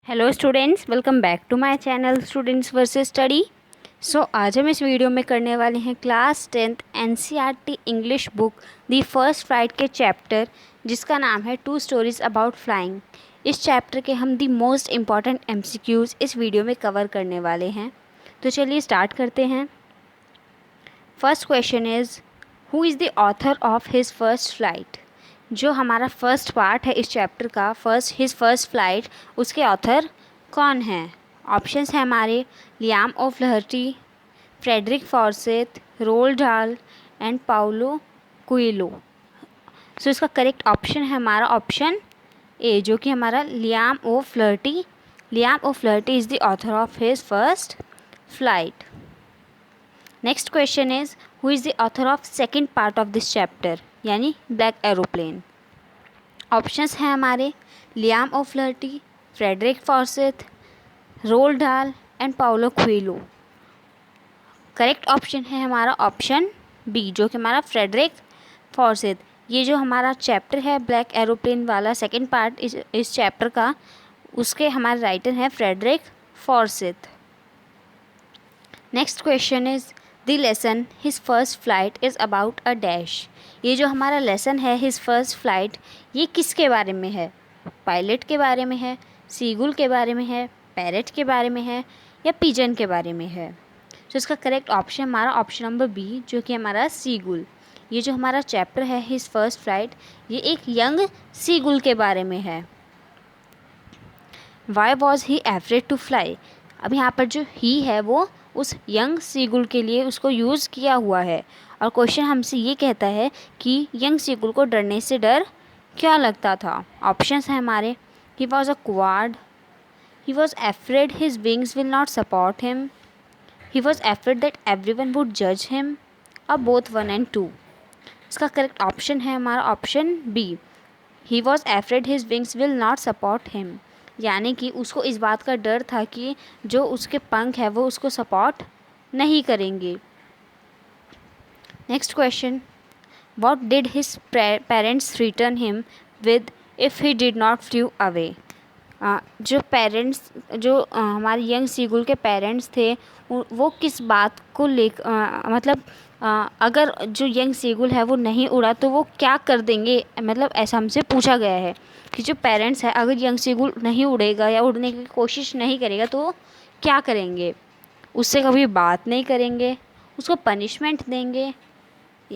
Hello students, welcome back to my channel students versus study. आज हम इस video में करने वाले हैं class 10th NCERT English book the first flight के चैप्टर जिसका नाम है 2 स्टोरीज अबाउट फ्लाइंग। इस चैप्टर के हम दी मोस्ट इम्पॉर्टेंट एमसीक्यूज़ इस वीडियो में कवर करने वाले हैं। तो चलिए स्टार्ट करते हैं। First question is, who is the author of his first flight. जो हमारा फर्स्ट पार्ट है इस चैप्टर का, हिज फर्स्ट फ्लाइट, उसके ऑथर कौन हैं? ऑप्शंस हैं हमारे Liam O'Flaherty, Frederick Forsyth, Roald Dahl and Paulo Coelho. सो इसका करेक्ट ऑप्शन है हमारा ऑप्शन ए, जो कि हमारा Liam O'Flaherty. Liam O'Flaherty is the author of his first flight. Next question is, who is the author of second part of this chapter, यानी black aeroplane. Options हैं हमारे Liam O'Flaherty, Frederick Forsyth, Roald Dahl and Paulo Coelho. Correct option है हमारा option B, जो कि हमारा Frederick फॉर्सेथ। ये जो हमारा चैप्टर है ब्लैक एरोप्लेन वाला सेकेंड पार्ट इस चैप्टर का, उसके हमारे राइटर हैं Frederick Forsyth. Next question is, the lesson his first flight is about a dash. ये जो हमारा लेसन है हिज फर्स्ट फ्लाइट, ये किसके बारे में है? पायलट के बारे में है, सीगुल के बारे में है, पैरेट के बारे में है, या पिजन के बारे में है? तो इसका करेक्ट ऑप्शन हमारा ऑप्शन नंबर बी, जो कि हमारा सीगुल। ये जो हमारा चैप्टर है हिज फर्स्ट फ्लाइट, ये एक यंग सीगुल के बारे में है। Why was he afraid to fly. अब यहाँ पर जो ही है वो उस यंग सीगुल के लिए उसको यूज़ किया हुआ है, और क्वेश्चन हमसे ये कहता है कि यंग सीगुल को डरने से डर क्या लगता था? ऑप्शंस हैं हमारे, he was a coward, he was afraid his wings will not support him, he was afraid that everyone would जज हिम, और बोथ 1 and 2। इसका करेक्ट ऑप्शन है हमारा option B, he was afraid his wings will not support him. यानी कि उसको इस बात का डर था कि जो उसके पंख है वो उसको सपोर्ट नहीं करेंगे। Next question, what did his parents return him with if he did not flu away. जो पेरेंट्स, जो हमारे यंग सीगुल के पेरेंट्स थे, वो किस बात को मतलब अगर जो यंग सीगुल है वो नहीं उड़ा तो वो क्या कर देंगे, मतलब ऐसा हमसे पूछा गया है कि जो पेरेंट्स है, अगर यंग सीगुल नहीं उड़ेगा या उड़ने की कोशिश नहीं करेगा तो वो क्या करेंगे? उससे कभी बात नहीं करेंगे, उसको पनिशमेंट देंगे,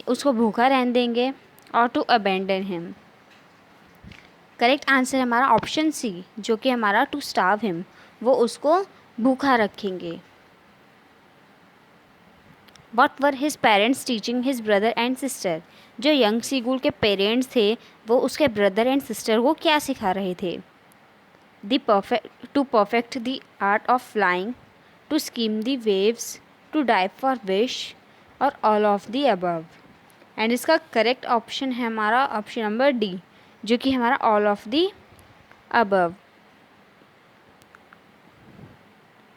उसको भूखा रहने देंगे, और to abandon him. Correct answer हमारा ऑप्शन सी, जो कि हमारा टू स्टार्व हिम, वो उसको भूखा रखेंगे। What were his parents teaching his brother and sister? जो यंग सीगुल के पेरेंट्स थे वो उसके ब्रदर एंड सिस्टर को क्या सिखा रहे थे? To perfect the art of flying, to skim the waves, to dive for fish, और all of the above. And इसका करेक्ट ऑप्शन है हमारा ऑप्शन नंबर डी, जो कि हमारा all of the above.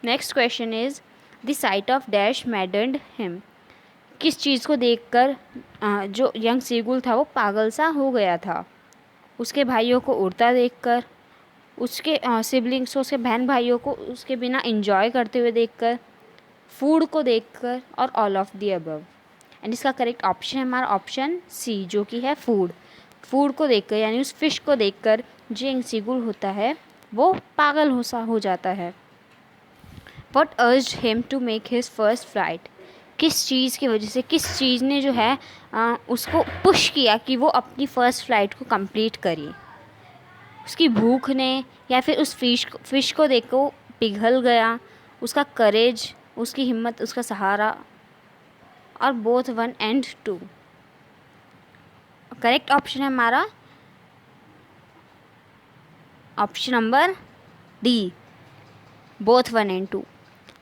Next question is, the sight of dash maddened him. किस चीज़ को देखकर जो यंग सीगुल था वो पागल सा हो गया था? उसके भाइयों को उड़ता देखकर, उसके सिबलिंग्स, उसके बहन भाइयों को उसके बिना एंजॉय करते हुए देखकर, फूड को देखकर, और all of the above. And इसका करेक्ट ऑप्शन है हमारा ऑप्शन सी, जो कि है फूड। फूड को देखकर, यानी उस फिश को देखकर जो यंग सीगुल होता है वो पागल हो जाता है। What urged him to make his first flight? किस चीज़ की वजह से, किस चीज़ ने जो है उसको पुश किया कि वो अपनी फ़र्स्ट फ्लाइट को कंप्लीट करे? उसकी भूख ने, या फिर उस फिश को देख कर वो पिघल गया, उसका करेज, उसकी हिम्मत, उसका सहारा, और बोथ 1 and 2। करेक्ट ऑप्शन है हमारा option number D, both 1 and 2।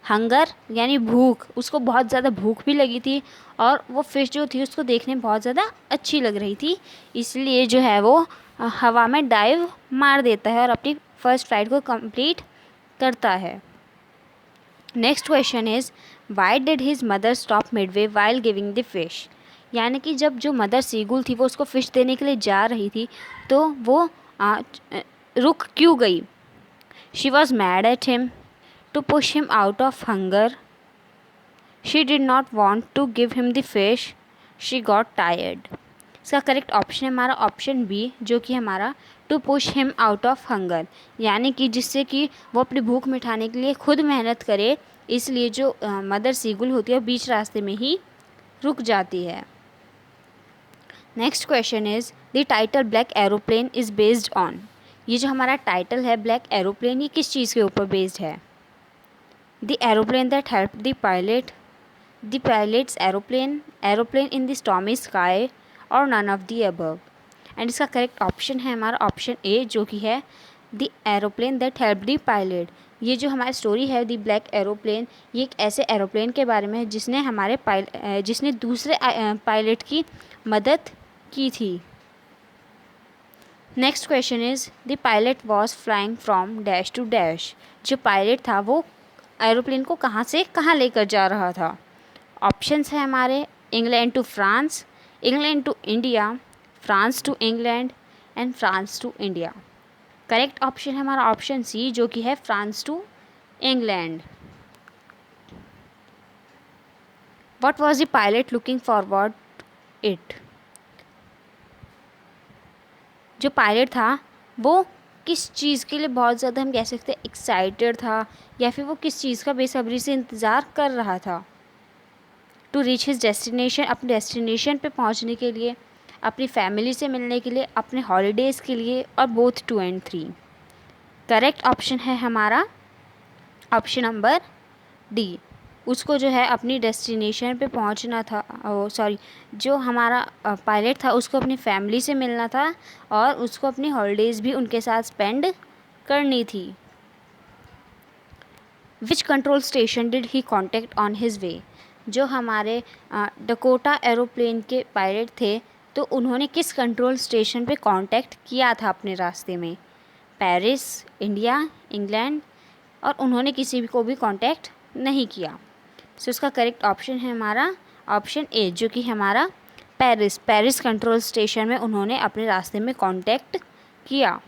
Hunger यानी भूख, उसको बहुत ज़्यादा भूख भी लगी थी, और वो फिश जो थी उसको देखने में बहुत ज़्यादा अच्छी लग रही थी, इसलिए जो है वो हवा में डाइव मार देता है और अपनी फर्स्ट फ्लाइट को कंप्लीट करता है। Next question is, why did his mother stop Midway while giving the fish. यानी कि जब जो मदर सीगुल थी वो उसको फ़िश देने के लिए जा रही थी तो वो रुक क्यों गई? She was mad at him to push him out of hunger. She did not want to give him the fish. She got tired. इसका करेक्ट ऑप्शन है हमारा ऑप्शन बी, जो कि हमारा to push him out of hunger, यानी कि जिससे कि वो अपनी भूख मिटाने के लिए खुद मेहनत करे, इसलिए जो मदर सीगुल होती है वो बीच रास्ते में ही रुक जाती है। Next question is the title black aeroplane is based on. ये जो हमारा टाइटल है ब्लैक एरोप्लेन, ये किस चीज़ के ऊपर बेस्ड है? The aeroplane that help the pilot, the pilot's aeroplane, aeroplane in the stormy sky, और none of the above. And इसका करेक्ट ऑप्शन है हमारा ऑप्शन ए, जो कि है the aeroplane that help the pilot. ये जो हमारी स्टोरी है द ब्लैक एरोप्लेन, ये एक ऐसे एरोप्लेन के बारे में है जिसने हमारे जिसने दूसरे पायलट की मदद की थी। Next question is the pilot was flying from dash to dash. जो पायलट था वो एरोप्लेन को कहाँ से कहाँ लेकर जा रहा था? ऑप्शंस है हमारे England to France, England to India, France to England, and France to India. Correct option है हमारा ऑप्शन सी, जो कि है France to England. What was the pilot looking forward it. जो पायलट था वो किस चीज़ के लिए बहुत ज़्यादा, हम कह सकते हैं, एक्साइटेड था, या फिर वो किस चीज़ का बेसब्री से इंतज़ार कर रहा था? टू रीच हिज डेस्टिनेशन, अपने डेस्टिनेशन पे पहुंचने के लिए, अपनी फैमिली से मिलने के लिए, अपने हॉलीडेज़ के लिए, और बोथ 2 and 3। करेक्ट ऑप्शन है हमारा ऑप्शन नंबर डी। उसको जो है अपनी डेस्टिनेशन पे पहुंचना था, जो हमारा पायलट था उसको अपनी फैमिली से मिलना था और उसको अपनी हॉलीडेज़ भी उनके साथ स्पेंड करनी थी। Which control station did he contact on his way. जो हमारे डकोटा एरोप्लेन के पायलट थे, तो उन्होंने किस कंट्रोल स्टेशन पे कांटेक्ट किया था अपने रास्ते में? पेरिस, इंडिया, इंग्लैंड, और उन्होंने किसी भी को भी कांटेक्ट नहीं किया। सो इसका करेक्ट ऑप्शन है हमारा ऑप्शन ए, जो कि हमारा पेरिस कंट्रोल स्टेशन में उन्होंने अपने रास्ते में कांटेक्ट किया।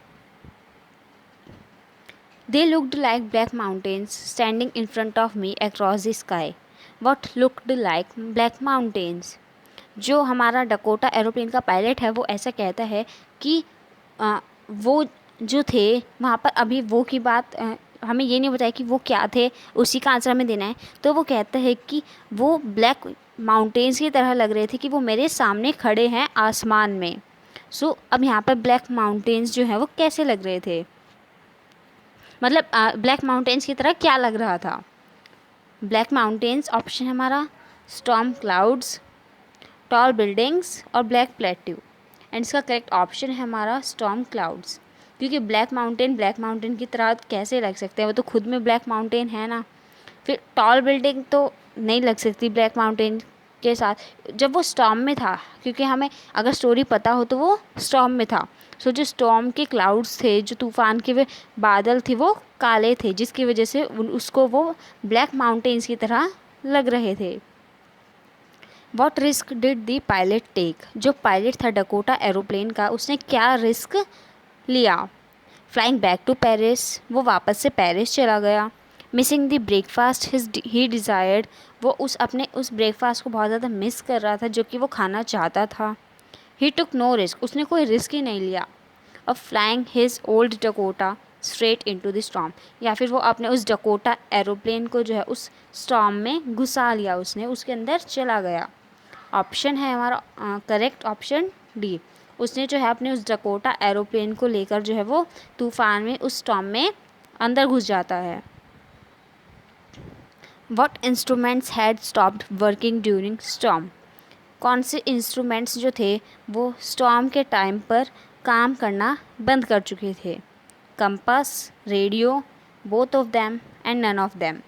They looked like black mountains standing in front of me across the sky. What looked like black mountains? जो हमारा डकोटा एरोप्लेन का पायलट है वो ऐसा कहता है कि वो जो थे वहाँ पर, अभी वो की बात हमें ये नहीं बताया कि वो क्या थे, उसी का आंसर हमें देना है। तो वो कहता है कि वो ब्लैक माउंटेन्स की तरह लग रहे थे कि वो मेरे सामने खड़े हैं आसमान में। सो अब यहाँ पर ब्लैक माउंटेन्स जो हैं वो कैसे लग रहे थे, मतलब ब्लैक माउंटेन्स की तरह क्या लग रहा था? ब्लैक माउंटेन्स ऑप्शन हमारा स्टॉर्म क्लाउड्स, टॉल बिल्डिंग्स, और ब्लैक प्लेट्यू। एंड इसका करेक्ट ऑप्शन है हमारा स्टॉर्म क्लाउड्स, क्योंकि ब्लैक माउंटेन की तरह कैसे लग सकते हैं, वो तो खुद में ब्लैक माउंटेन है ना। फिर टॉल बिल्डिंग तो नहीं लग सकती ब्लैक माउंटेन के साथ जब वो स्टॉर्म में था, क्योंकि हमें अगर स्टोरी पता हो तो वो स्टॉर्म में था। सो जो स्टॉर्म के क्लाउड्स थे, जो तूफ़ान के वे बादल थे, वो काले थे, जिसकी वजह से उसको वो ब्लैक माउंटेन्स की तरह लग रहे थे। What risk did the pilot take. जो पायलट था डकोटा एरोप्लेन का, उसने क्या रिस्क लिया? फ्लाइंग बैक टू पेरिस, वो वापस से पेरिस चला गया। Missing the breakfast he desired, वो अपने उस ब्रेकफास्ट को बहुत ज़्यादा मिस कर रहा था जो कि वो खाना चाहता था। ही टुक नो रिस्क, उसने कोई रिस्क ही नहीं लिया। और flying his old Dakota straight into the storm, या फिर वो अपने उस डकोटा एरोप्लेन को जो है उस स्टॉर्म में घुसा लिया, उसने उसके अंदर चला गया। ऑप्शन है हमारा करेक्ट ऑप्शन डी। उसने जो है अपने उस डकोटा एरोप्लेन को लेकर जो है वो तूफ़ान में, उस स्टॉर्म में अंदर घुस जाता है। What instruments had stopped working during storm? कौन से इंस्ट्रूमेंट्स जो थे वो स्टॉर्म के टाइम पर काम करना बंद कर चुके थे? Compass, radio, both of them, and none of them.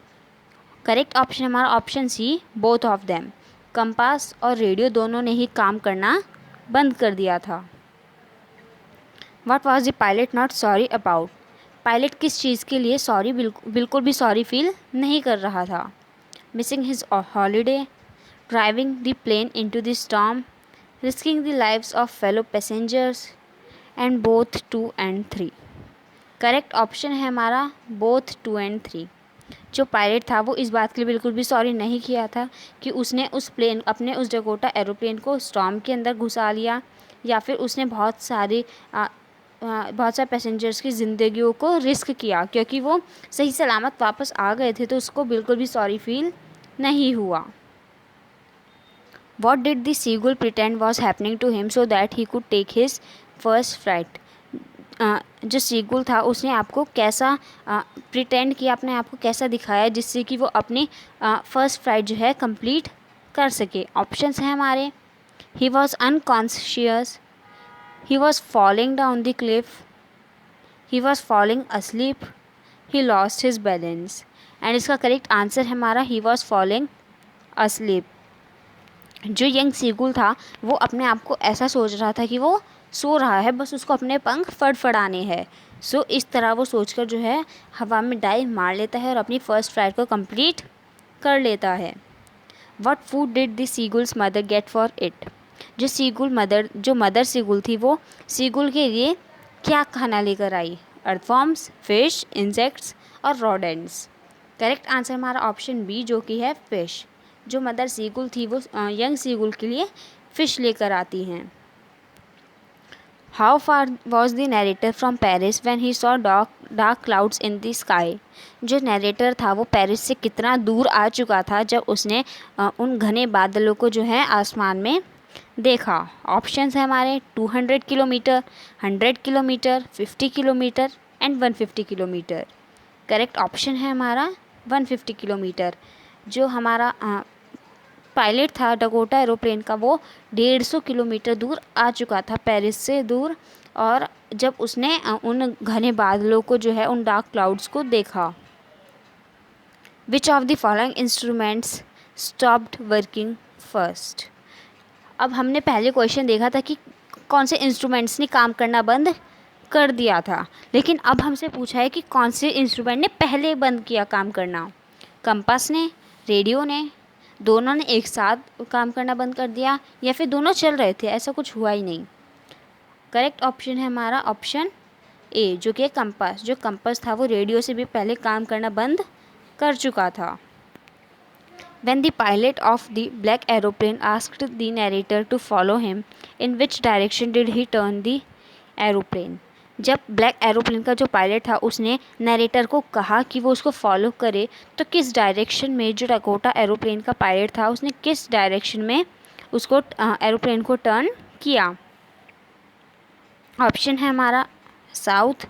Correct option हमारा option C, both of them. Compass और रेडियो दोनों ने ही काम करना बंद कर दिया था। What was the pilot not sorry about? Pilot किस चीज़ के लिए सॉरी बिल्कुल भी सॉरी फील नहीं कर रहा था? Missing his holiday, driving the plane into the storm, risking the lives of fellow passengers, and both 2 and 3। Correct option है हमारा बोथ 2 एंड 3। जो पायलट था वो इस बात के लिए बिल्कुल भी सॉरी नहीं किया था कि उसने उस प्लेन अपने उस डकोटा एरोप्लेन को स्टॉर्म के अंदर घुसा लिया, या फिर उसने बहुत सारे पैसेंजर्स की ज़िंदगियों को रिस्क किया, क्योंकि वो सही सलामत वापस आ गए थे तो उसको बिल्कुल भी सॉरी फील नहीं हुआ। What did the seagull pretend was happening to him so that he could take his first flight? जो सीगुल था उसने आपको कैसा प्रिटेंड किया, अपने आप को कैसा दिखाया जिससे कि वो अपनी फर्स्ट फ्लाइट जो है कंप्लीट कर सके। ऑप्शंस हैं हमारे, he was unconscious, he was falling down the Cliff, he was falling asleep, he lost his balance. And इसका करेक्ट आंसर है हमारा ही वॉज फॉलिंग asleep। जो यंग सीगुल था वो अपने आप को ऐसा सोच रहा था कि वो सो रहा है, बस उसको अपने पंख फड़फड़ाने हैं। सो इस तरह वो सोचकर जो है हवा में डाइव मार लेता है और अपनी फ़र्स्ट फ्लाइट को कंप्लीट कर लेता है। What food did the seagull's mother get for it? जो मदर सीगुल थी वो सीगुल के लिए क्या खाना लेकर आई? अर्थवॉर्म्स, फिश, इंसेक्ट्स और रोडेंट्स। करेक्ट आंसर हमारा ऑप्शन बी जो कि है फिश। जो मदर सीगुल थी वो यंग सीगुल के लिए फ़िश लेकर आती हैं। How far was the narrator from Paris when he saw dark clouds in the sky? जो नरेटर था वो पेरिस से कितना दूर आ चुका था जब उसने उन घने बादलों को जो है आसमान में देखा? ऑप्शंस हैं हमारे 200 kilometre, 100 kilometre, 50 kilometre and 150 kilometre. Correct option है हमारा 150 किलोमीटर। जो हमारा पायलट था डकोटा एरोप्लेन का वो 150 किलोमीटर दूर आ चुका था पेरिस से दूर, और जब उसने उन घने बादलों को जो है उन डार्क क्लाउड्स को देखा। Which of the following instruments stopped working first? अब हमने पहले क्वेश्चन देखा था कि कौन से इंस्ट्रूमेंट्स ने काम करना बंद कर दिया था, लेकिन अब हमसे पूछा है कि कौन से इंस्ट्रूमेंट ने पहले बंद किया काम करना। कंपास ने, रेडियो ने, दोनों ने एक साथ काम करना बंद कर दिया, या फिर दोनों चल रहे थे, ऐसा कुछ हुआ ही नहीं। करेक्ट ऑप्शन है हमारा ऑप्शन ए जो कि कंपास। जो कंपास था वो रेडियो से भी पहले काम करना बंद कर चुका था। When the pilot of the black aeroplane asked the narrator to follow him, in which direction did he turn the aeroplane? जब ब्लैक एरोप्लेन का जो पायलट था उसने नरेटर को कहा कि वो उसको फॉलो करे, तो किस डायरेक्शन में जो डकोटा एरोप्लेन का पायलट था उसने किस डायरेक्शन में उसको एरोप्लेन को टर्न किया? ऑप्शन है हमारा साउथ,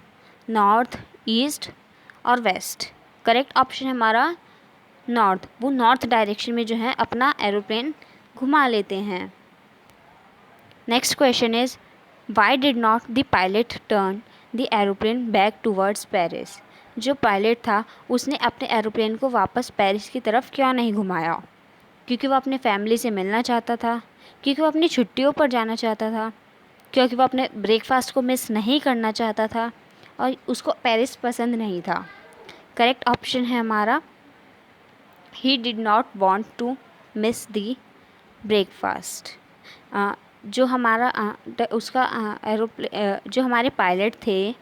नॉर्थ, ईस्ट और वेस्ट। करेक्ट ऑप्शन है हमारा नॉर्थ। वो नॉर्थ डायरेक्शन में जो है अपना एरोप्लेन घुमा लेते हैं। Next question is why did not the pilot turn the aeroplane back towards Paris? जो पायलट था उसने अपने एरोप्लेन को वापस पेरिस की तरफ क्यों नहीं घुमाया? क्योंकि वो अपने फैमिली से मिलना चाहता था, क्योंकि वो अपनी छुट्टियों पर जाना चाहता था, क्योंकि वो अपने ब्रेकफास्ट को मिस नहीं करना चाहता था, और उसको पेरिस पसंद नहीं था। करेक्ट ऑप्शन है हमारा he did not want to miss the breakfast। जो हमारा उसका जो हमारे पायलट थे,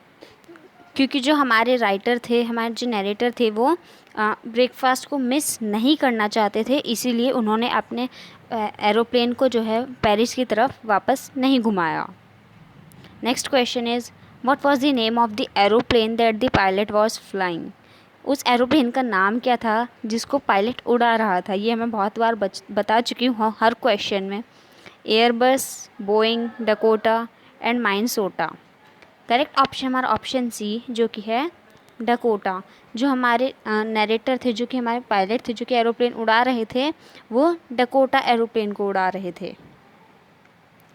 क्योंकि जो हमारे राइटर थे, हमारे जो नरेटर थे वो ब्रेकफास्ट को मिस नहीं करना चाहते थे, इसीलिए उन्होंने अपने एरोप्लेन को जो है पेरिस की तरफ वापस नहीं घुमाया। Next question is what was the name of the aeroplane that the pilot was flying? उस एरोप्लेन का नाम क्या था जिसको पायलट उड़ा रहा था? ये मैं बहुत बार बता चुकी हूँ हर क्वेश्चन में। Airbus, Boeing, Dakota and Minnesota. Correct option हमारा ऑप्शन सी जो कि है डकोटा। जो हमारे नरेटर थे, जो कि हमारे पायलट थे, जो कि एरोप्लेन उड़ा रहे थे, वो डकोटा एरोप्लेन को उड़ा रहे थे।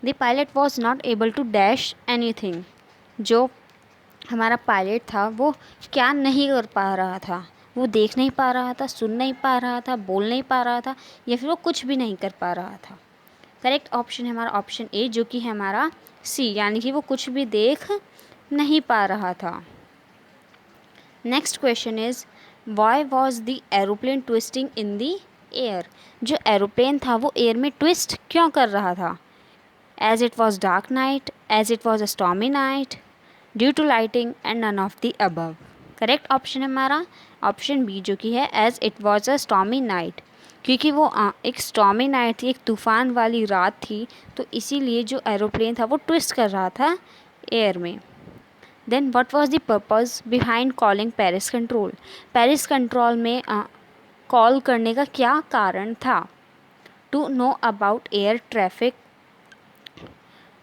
The pilot was not able to dash anything. जो हमारा पायलट था वो क्या नहीं कर पा रहा था? वो देख नहीं पा रहा था, सुन नहीं पा रहा था, बोल नहीं पा रहा था, या फिर वो कुछ भी नहीं कर पा रहा था। करेक्ट ऑप्शन है हमारा ऑप्शन ए जो कि है हमारा सी, यानी कि वो कुछ भी देख नहीं पा रहा था। Next question is why was the aeroplane twisting in the air? जो एरोप्लेन था वो एयर में ट्विस्ट क्यों कर रहा था? As it was dark night, as it was a stormy night, due to lighting and none of the above. Correct option है हमारा ऑप्शन बी जो कि है as it was a stormy night, क्योंकि वो एक स्टॉमी नाइट थी, एक तूफ़ान वाली रात थी, तो इसीलिए जो एरोप्लेन था वो ट्विस्ट कर रहा था एयर में। Then what was the purpose behind calling Paris control, Paris control में कॉल करने का क्या कारण था? To know about air traffic,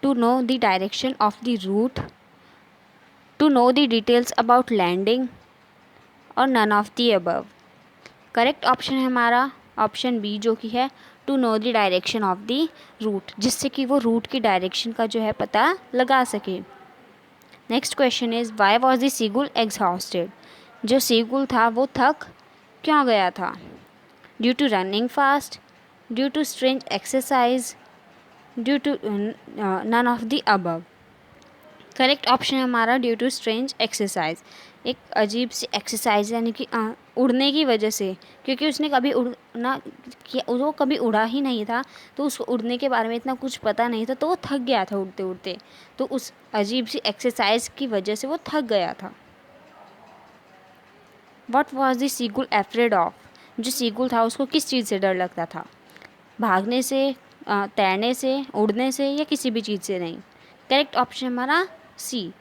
to know the direction of the route, to know the details about landing और none of the above. Correct option है हमारा option B जो कि है to know the direction of the route, जिससे कि वो root की डायरेक्शन का जो है पता लगा सके। Next question is why was the seagull exhausted, जो सीगुल था वो थक क्यों गया था? Due to running fast, due to strange exercise, due to none of the above. Correct option है हमारा ड्यू टू स्ट्रेंज एक्सरसाइज, एक अजीब सी एक्सरसाइज यानी कि उड़ने की वजह से, क्योंकि उसने कभी उड़ना किया, वो कभी उड़ा ही नहीं था, तो उसको उड़ने के बारे में इतना कुछ पता नहीं था, तो वो थक गया था उड़ते उड़ते, तो उस अजीब सी एक्सरसाइज की वजह से वो थक गया था। What was the seagull afraid of, जो सीगुल था उसको किस चीज़ से डर लगता था? भागने से, तैरने से, उड़ने से या किसी भी चीज़ से नहीं। करेक्ट ऑप्शन हमारा सी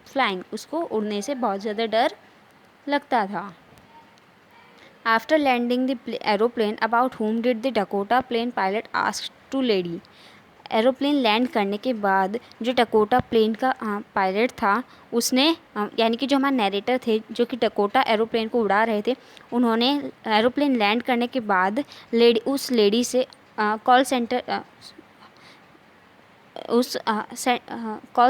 फ्लाइंग, उसको उड़ने से बहुत ज़्यादा डर लगता था। After landing the aeroplane about whom did the Dakota plane pilot ask to lady, aeroplane land करने के बाद जो डकोटा प्लेन का पायलट था उसने यानी कि जो हमारे नैरेटर थे जो कि डकोटा एरोप्लेन को उड़ा रहे थे, उन्होंने एरोप्लेन लैंड करने के बाद उस लेडी से कॉल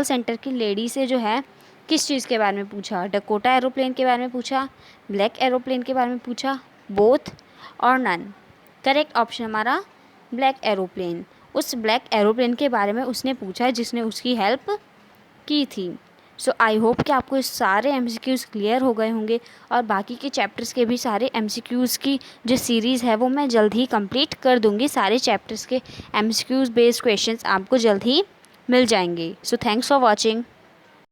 सेंटर की लेडी से जो है किस चीज़ के बारे में पूछा? डकोटा एरोप्लेन के बारे में पूछा, ब्लैक एरोप्लेन के बारे में पूछा, बोथ और नन। करेक्ट ऑप्शन हमारा ब्लैक एरोप्लेन, उस ब्लैक एरोप्लेन के बारे में उसने पूछा जिसने उसकी हेल्प की थी। सो आई होप कि आपको इस सारे MCQs क्लियर हो गए होंगे, और बाकी के चैप्टर्स के भी सारे MCQs की जो सीरीज़ है वो मैं जल्द ही कंप्लीट कर दूंगी। सारे चैप्टर्स के MCQs बेस्ड क्वेश्चंस आपको जल्द ही मिल जाएंगे। So thanks for watching.